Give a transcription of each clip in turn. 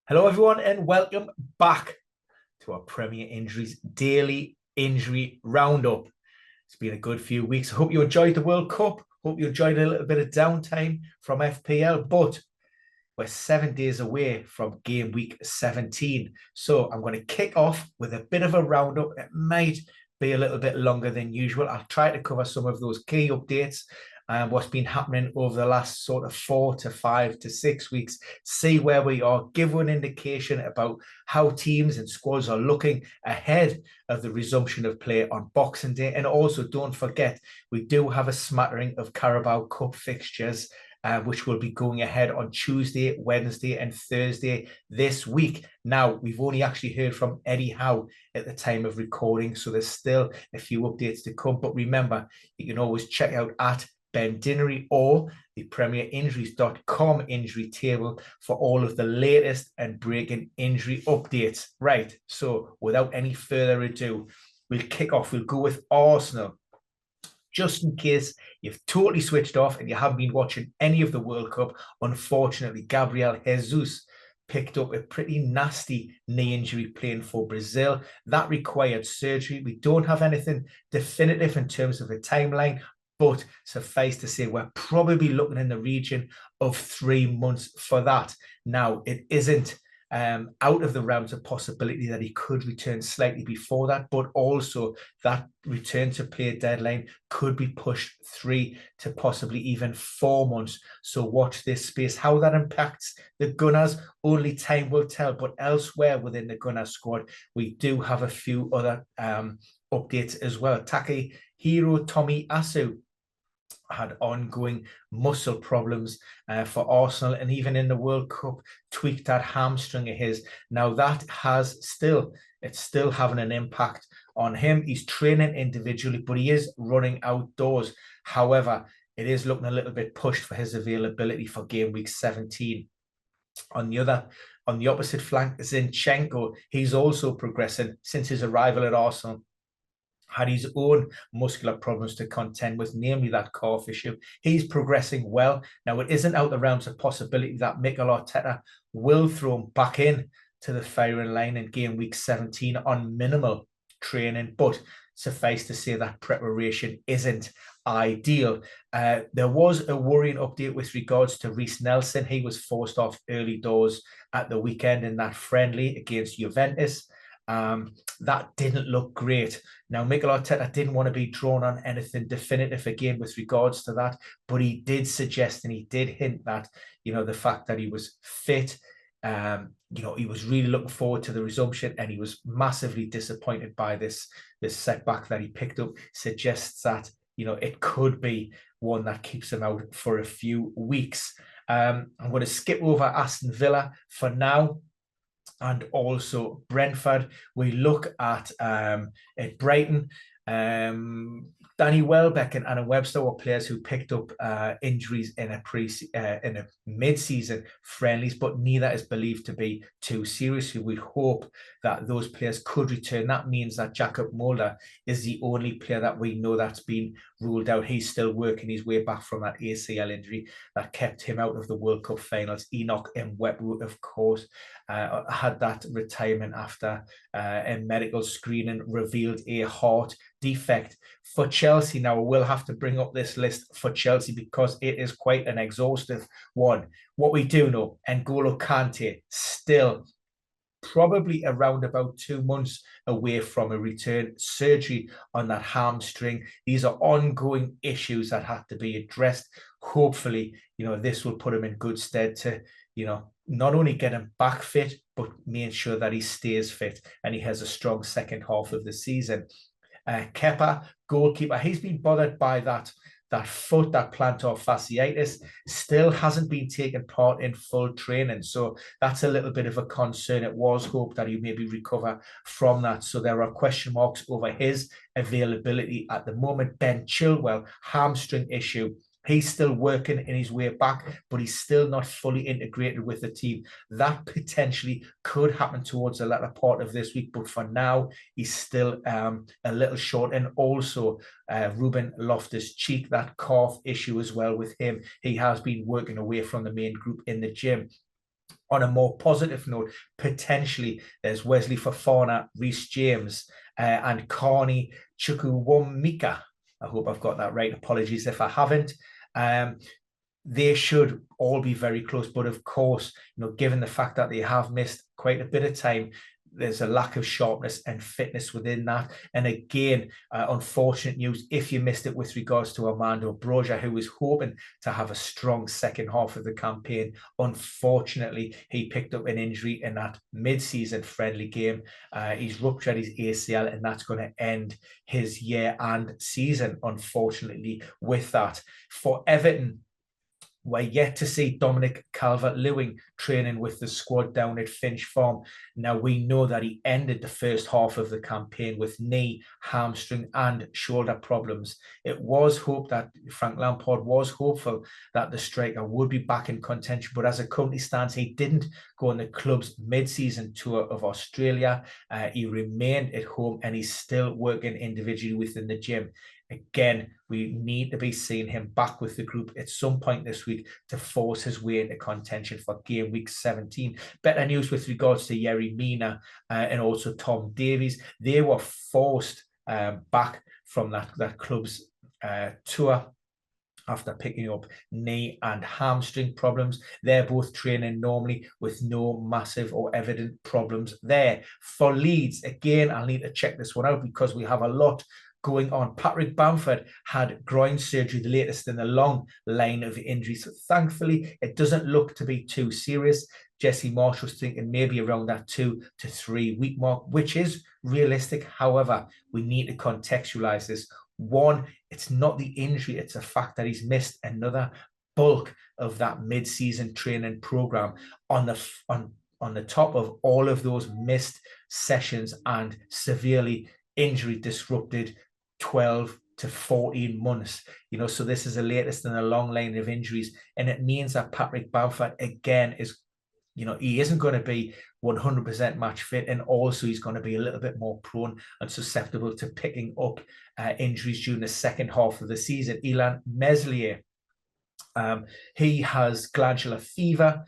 Hello, everyone, and welcome back to our Premier Injuries Daily Injury Roundup. It's been a good few weeks. I hope you enjoyed the World Cup. Hope you enjoyed a little bit of downtime from FPL, but we're 7 days away from game week 17. So I'm going to kick off with a bit of a roundup. It might be a little bit longer than usual. I'll try to cover some of those key updates and what's been happening over the last sort of 4 to 5 to 6 weeks, see where we are, give you an indication about how teams and squads are looking ahead of the resumption of play on Boxing Day. And also, don't forget, we do have a smattering of Carabao Cup fixtures which will be going ahead on Tuesday, Wednesday, and Thursday this week. Now, we've only actually heard from Eddie Howe at the time of recording, so there's still a few updates to come. But remember, you can always check out at Ben Dinnery or the premierinjuries.com injury table for all of the latest and breaking injury updates. Right, so without any further ado, we'll kick off. We'll go with Arsenal. Just in case you've totally switched off and you haven't been watching any of the World Cup, unfortunately, Gabriel Jesus picked up a pretty nasty knee injury playing for Brazil. That required surgery. We don't have anything definitive in terms of a timeline, but suffice to say, we're probably looking in the region of 3 months for that. Now, it isn't out of the realms of possibility that he could return slightly before that, but also that return to play deadline could be pushed 3 to possibly even 4 months. So watch this space. How that impacts the Gunners, only time will tell. But elsewhere within the Gunner squad, we do have a few other updates as well. Takehiro Tomiyasu had ongoing muscle problems for Arsenal, and even in the World Cup tweaked that hamstring of his. Now that it's still having an impact on him. He's training individually, but he is running outdoors. However, it is looking a little bit pushed for his availability for game week 17. On the opposite flank, Zinchenko, he's also progressing since his arrival at Arsenal. Had his own muscular problems to contend with, namely that calf issue. He's progressing well. Now, it isn't out the realms of possibility that Mikel Arteta will throw him back in to the firing line in game week 17 on minimal training, but suffice to say that preparation isn't ideal. There was a worrying update with regards to Reiss Nelson. He was forced off early doors at the weekend in that friendly against Juventus. That didn't look great. Now, Mikel Arteta didn't want to be drawn on anything definitive again with regards to that, but he did suggest and he did hint that, the fact that he was fit, he was really looking forward to the resumption, and he was massively disappointed by this setback that he picked up, suggests that, it could be one that keeps him out for a few weeks. I'm going to skip over Aston Villa for now, and also Brentford. We look at Brighton. Danny Welbeck and Adam Webster were players who picked up injuries in a mid-season friendlies, but neither is believed to be too serious. We hope that those players could return. That means that Jakob Mulder is the only player that we know that's been ruled out. He's still working his way back from that ACL injury that kept him out of the World Cup finals. Enoch Mwetwu, of course, had that retirement after a medical screening revealed a heart defect. For Chelsea, now we'll have to bring up this list for Chelsea because it is quite an exhaustive one. What we do know, N'Golo Kante still probably around about 2 months away from a return. Surgery on that hamstring. These are ongoing issues that have to be addressed. Hopefully, this will put him in good stead to, not only get him back fit, but make sure that he stays fit and he has a strong second half of the season. Kepa, goalkeeper, he's been bothered by that foot, that plantar fasciitis, still hasn't been taking part in full training. So that's a little bit of a concern. It was hoped that he maybe recover from that. So there are question marks over his availability at the moment. Ben Chilwell, hamstring issue. He's still working in his way back, but he's still not fully integrated with the team. That potentially could happen towards the latter part of this week, but for now, he's still a little short. And also, Ruben Loftus-Cheek, that calf issue as well with him. He has been working away from the main group in the gym. On a more positive note, potentially there's Wesley Fofana, Reece James, and Carney Chukwuemeka. I hope I've got that right. Apologies if I haven't. They should all be very close. But of course, given the fact that they have missed quite a bit of time, there's a lack of sharpness and fitness within that. And again, unfortunate news if you missed it with regards to Armando Broja, who was hoping to have a strong second half of the campaign. Unfortunately, he picked up an injury in that mid-season friendly game. He's ruptured his ACL, and that's going to end his year and season, unfortunately, with that. For Everton, we're yet to see Dominic Calvert-Lewin training with the squad down at Finch Farm. Now, we know that he ended the first half of the campaign with knee, hamstring and shoulder problems. It was hoped that Frank Lampard was hopeful that the striker would be back in contention, but as it currently stands, he didn't go on the club's mid-season tour of Australia. He remained at home and he's still working individually within the gym. Again, we need to be seeing him back with the group at some point this week to force his way into contention for game week 17. Better news with regards to Yerry Mina and also Tom Davies. They were forced back from that club's tour after picking up knee and hamstring problems. They're both training normally with no massive or evident problems there. For Leeds, again, I'll need to check this one out because we have a lot going on. Patrick Bamford had groin surgery, the latest in a long line of injuries. So thankfully, it doesn't look to be too serious. Jesse Marshall's thinking maybe around that 2 to 3 week mark, which is realistic. However, we need to contextualize this. One, it's not the injury, it's the fact that he's missed another bulk of that mid-season training program on the top of all of those missed sessions and severely injury disrupted 12 to 14 months. So this is the latest in a long line of injuries, and it means that Patrick Bamford again is, he isn't going to be 100% match fit, and also he's going to be a little bit more prone and susceptible to picking up injuries during the second half of the season. Ilan Meslier, he has glandular fever.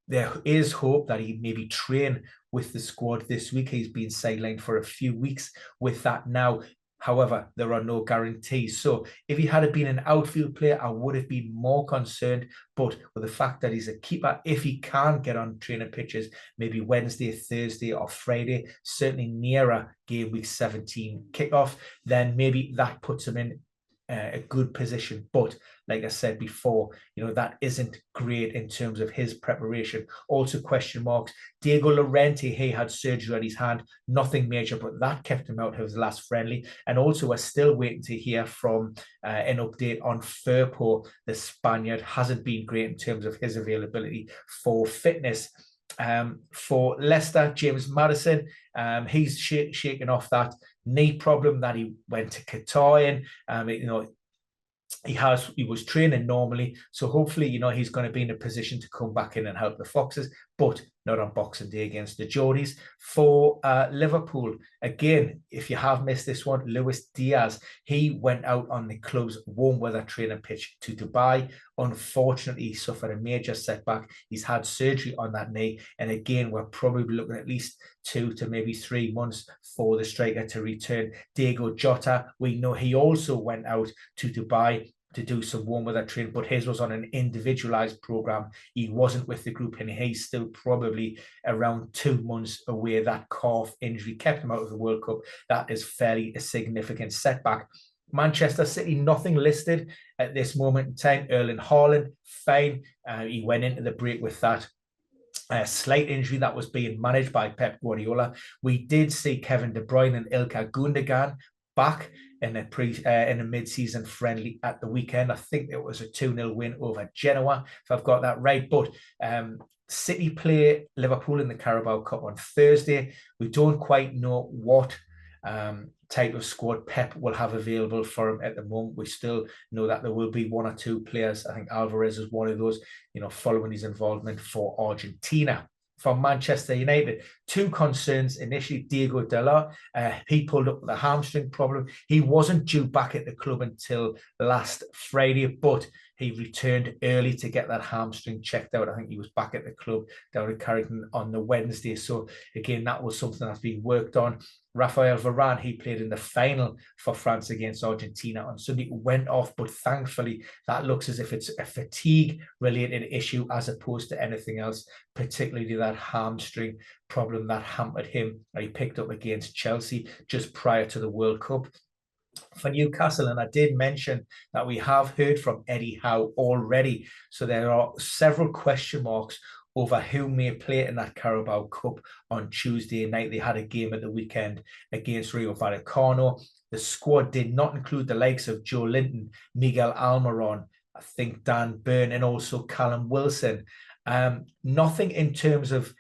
There is hope that he maybe train with the squad this week. He's been sidelined for a few weeks with that now. However, there are no guarantees. So if he had been an outfield player, I would have been more concerned. But with the fact that he's a keeper, if he can get on training pitches, maybe Wednesday, Thursday or Friday, certainly nearer game week 17 kickoff, then maybe that puts him in a good position. But like I said before, that isn't great in terms of his preparation. Also question marks. Diego Llorente, he had surgery on his hand, nothing major, but that kept him out of his last friendly. And also we're still waiting to hear from an update on Firpo. The Spaniard hasn't been great in terms of his availability for fitness. For Leicester, James Maddison, he's shaking off that knee problem that he went to Qatar in. He was training normally, so hopefully he's going to be in a position to come back in and help the Foxes, but not on Boxing Day against the Geordies. For Liverpool, again, if you have missed this one, Luis Diaz, he went out on the club's warm weather training pitch to Dubai. Unfortunately, he suffered a major setback. He's had surgery on that knee, and again, we're probably looking at least 2 to maybe 3 months for the striker to return. Diego Jota, we know he also went out to Dubai to do some warm weather training, but his was on an individualized program. He wasn't with the group, and he's still probably around 2 months away. That calf injury kept him out of the World Cup. That is fairly a significant setback. Manchester City, nothing listed at this moment in time. Erling Haaland, fine. He went into the break with that slight injury that was being managed by Pep Guardiola. We did see Kevin De Bruyne and Ilkay Gundogan back in a mid-season friendly at the weekend. I think it was a 2-0 win over Genoa, if I've got that right. But City play Liverpool in the Carabao Cup on Thursday. We don't quite know what type of squad Pep will have available for him at the moment. We still know that there will be 1 or 2 players. I think Alvarez is one of those, following his involvement for Argentina. For Manchester United, 2 concerns initially. Diego Dalot, he pulled up with a hamstring problem. He wasn't due back at the club until last Friday, but He returned early to get that hamstring checked out. I think he was back at the club down at Carrington on the Wednesday. So again, that was something that's been worked on. Raphael Varane, he played in the final for France against Argentina on Sunday, went off, but thankfully that looks as if it's a fatigue-related issue as opposed to anything else, particularly that hamstring problem that hampered him. He picked up against Chelsea just prior to the World Cup. For Newcastle, and I did mention that we have heard from Eddie Howe already, so there are several question marks over who may play in that Carabao Cup on Tuesday night. They had a game at the weekend against Rayo Vallecano. The squad did not include the likes of Joe Linton, Miguel Almiron, I think Dan Burn, and also Callum Wilson. Nothing in terms of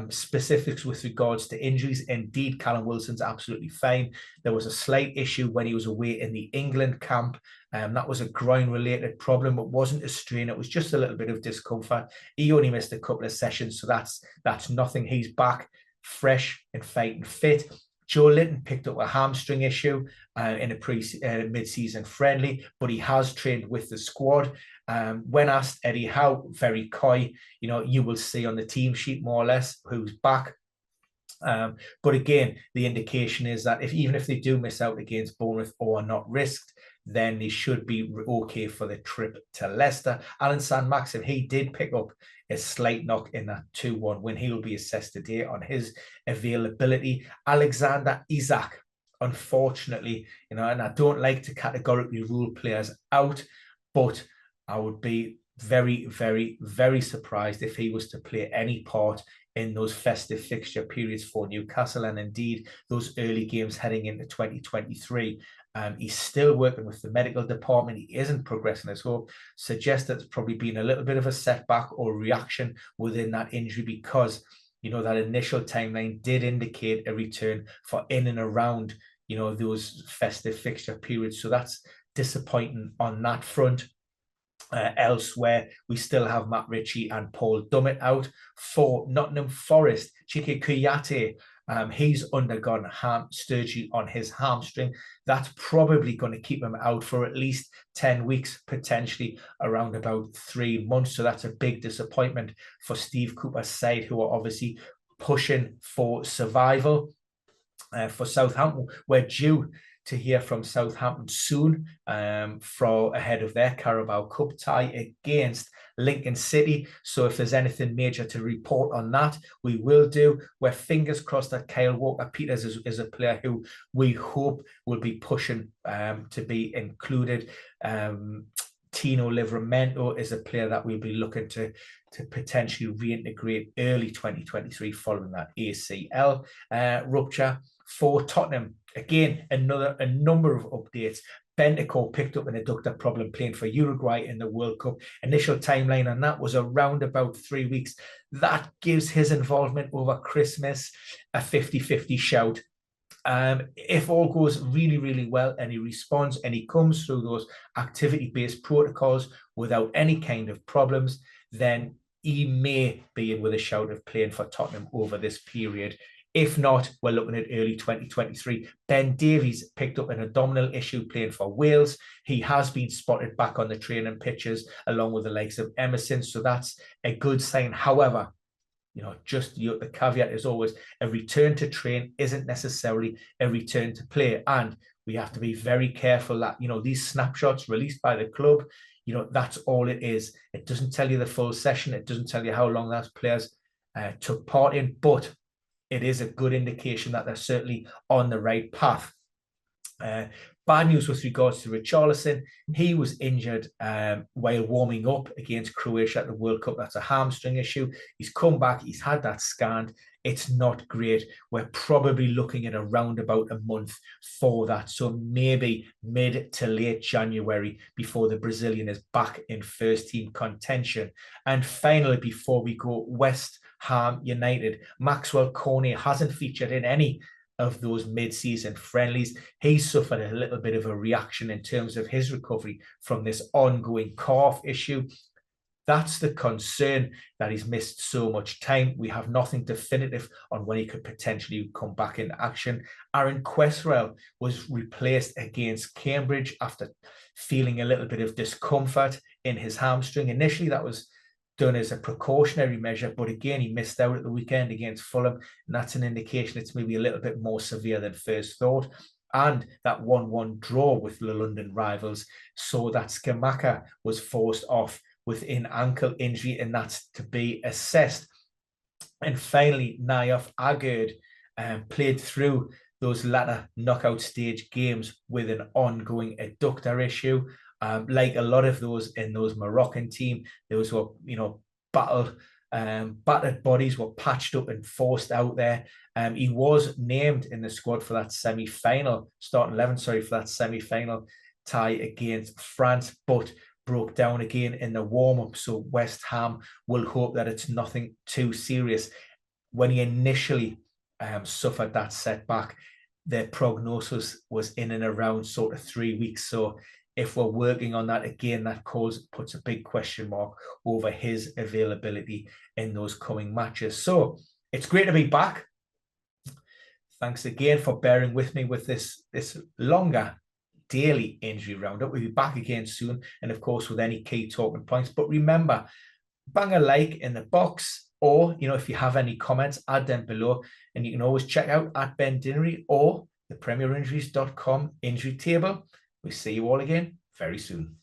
specifics with regards to injuries. Indeed, Callum Wilson's absolutely fine. There was a slight issue when he was away in the England camp. That was a groin-related problem. It wasn't a strain. It was just a little bit of discomfort. He only missed a couple of sessions, so that's nothing. He's back, fresh and fighting fit. Joe Linton picked up a hamstring issue in a mid-season friendly, but he has trained with the squad. When asked, Eddie Howe, very coy, you will see on the team sheet more or less who's back. But again, the indication is that even if they do miss out against Bournemouth or are not risked, then they should be okay for the trip to Leicester. Alan Saint-Maxim, he did pick up a slight knock in that 2-1 win. He will be assessed today on his availability. Alexander Isak, unfortunately, and I don't like to categorically rule players out, but I would be very, very, very surprised if he was to play any part in those festive fixture periods for Newcastle, and indeed those early games heading into 2023. He's still working with the medical department. He isn't progressing as hope. Suggests that it's probably been a little bit of a setback or reaction within that injury, because that initial timeline did indicate a return for in and around those festive fixture periods. So that's disappointing on that front. Elsewhere, we still have Matt Ritchie and Paul Dummett out. For Nottingham Forest, Chike Kouyaté, he's undergone surgery on his hamstring. That's probably going to keep him out for at least 10 weeks, potentially around about 3 months. So that's a big disappointment for Steve Cooper's side, who are obviously pushing for survival. For Southampton, we're due to hear from Southampton soon ahead of their Carabao Cup tie against Lincoln City. So if there's anything major to report on that, we will do. We're fingers crossed that Kyle Walker-Peters is a player who we hope will be pushing to be included. Tino Livramento is a player that we'll be looking to potentially reintegrate early 2023 following that ACL rupture. For Tottenham, again, a number of updates. Bentancur picked up an adductor problem playing for Uruguay in the World Cup. Initial timeline on that was around about 3 weeks. That gives his involvement over Christmas a 50-50 shout. If all goes really, really well and he responds and he comes through those activity-based protocols without any kind of problems, then he may be in with a shout of playing for Tottenham over this period. If not, we're looking at early 2023. Ben Davies picked up an abdominal issue playing for Wales. He has been spotted back on the training pitches along with the likes of Emerson. So that's a good sign. However, the caveat is always a return to train isn't necessarily a return to play. And we have to be very careful that, these snapshots released by the club, that's all it is. It doesn't tell you the full session. It doesn't tell you how long those players took part in, but it is a good indication that they're certainly on the right path. Bad news with regards to Richarlison. He was injured while warming up against Croatia at the World Cup. That's a hamstring issue. He's come back. He's had that scanned. It's not great. We're probably looking at around about a month for that. So maybe mid to late January before the Brazilian is back in first team contention. And finally, before we go, West Ham United, Maxwell Cornet hasn't featured in any of those mid-season friendlies. He suffered a little bit of a reaction in terms of his recovery from this ongoing calf issue. That's the concern, that he's missed so much time. We have nothing definitive on when he could potentially come back into action. Aaron Questwell was replaced against Cambridge after feeling a little bit of discomfort in his hamstring. Initially, that was done as a precautionary measure, but again, he missed out at the weekend against Fulham, and that's an indication it's maybe a little bit more severe than first thought. And that 1-1 draw with the London rivals, so that Scamacca was forced off with an ankle injury, and that's to be assessed. And finally, Nayof Agerd played through those latter knockout stage games with an ongoing adductor issue. Like a lot of those in those Moroccan team, those were, battered bodies were patched up and forced out there. He was named in the squad for that semi-final, starting 11, for that semi-final tie against France, but broke down again in the warm-up. So West Ham will hope that it's nothing too serious. When he initially suffered that setback, their prognosis was in and around sort of 3 weeks. So if we're working on that again, that puts a big question mark over his availability in those coming matches. So it's great to be back. Thanks again for bearing with me with this longer daily injury roundup. We'll be back again soon, and of course with any key talking points. But remember, bang a like in the box, or if you have any comments, add them below, and you can always check out at Ben Dinnery or the PremierInjuries.com injury table. We see you all again very soon.